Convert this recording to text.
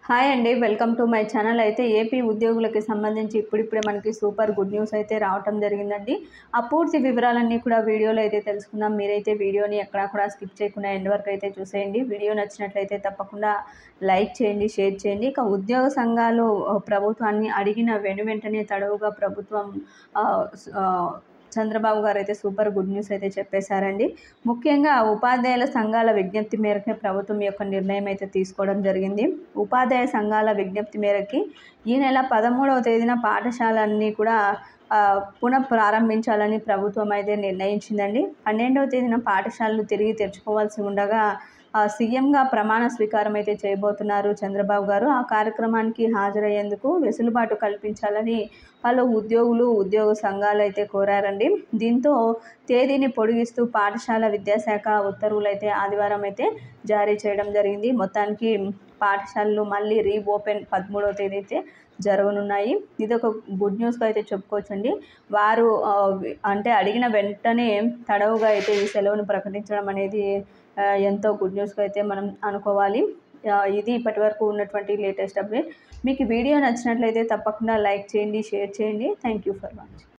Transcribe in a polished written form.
Hi అండి, welcome to my channel. అయితే AP ఉద్యోగులకి సంబంధించి ఇప్పుడిప్పుడే మనకి సూపర్ గుడ్ న్యూస్ అయితే రావటం జరిగిందండి. ఆ పూర్తి వివరాలన్నీ కూడా వీడియోలో అయితే తెలుసుకుందాం. మీరైతే వీడియోని ఎక్కడా కూడా స్కిప్ చేయకుండా ఎండ్ వరకు అయితే చూసేయండి. వీడియో నచ్చినట్లయితే తప్పకుండా లైక్ చేయండి, షేర్ చేయండి. ఇక ఉద్యోగ సంఘాలు ప్రభుత్వాన్ని అడిగిన వెంటనే తడవుగా ప్రభుత్వం చంద్రబాబు గారు అయితే సూపర్ గుడ్ న్యూస్ అయితే చెప్పేశారండి. ముఖ్యంగా ఉపాధ్యాయుల సంఘాల విజ్ఞప్తి మేరకే ప్రభుత్వం యొక్క నిర్ణయం అయితే తీసుకోవడం జరిగింది. ఉపాధ్యాయ సంఘాల విజ్ఞప్తి మేరకి ఈ నెల 13వ తేదీన పాఠశాలన్నీ కూడా పునః ప్రారంభించాలని ప్రభుత్వం అయితే నిర్ణయించిందండి. 12వ తేదీన పాఠశాలలు తిరిగి తెరుచుకోవాల్సి ఉండగా సీఎంగా ప్రమాణ స్వీకారం అయితే చేయబోతున్నారు చంద్రబాబు గారు. ఆ కార్యక్రమానికి హాజరయ్యేందుకు వెసులుబాటు కల్పించాలని పలు ఉద్యోగులు, ఉద్యోగ సంఘాలు అయితే కోరారండి. దీంతో తేదీని పొడిగిస్తూ పాఠశాల విద్యాశాఖ ఉత్తర్వులు అయితే ఆదివారం అయితే జారీ చేయడం జరిగింది. మొత్తానికి పాఠశాలలు మళ్ళీ రీఓపెన్ 13వ తేదీ అయితే జరగనున్నాయి. ఇది ఒక గుడ్ న్యూస్గా అయితే చెప్పుకోవచ్చండి. వారు అంటే అడిగిన వెంటనే తడవుగా అయితే ఈ సెలవును ప్రకటించడం అనేది ఎంతో గుడ్ న్యూస్గా అయితే మనం అనుకోవాలి. ఇది ఇప్పటివరకు ఉన్నటువంటి లేటెస్ట్ అప్డేట్. మీకు వీడియో నచ్చినట్లయితే తప్పకుండా లైక్ చేయండి, షేర్ చేయండి. Thank you for watching.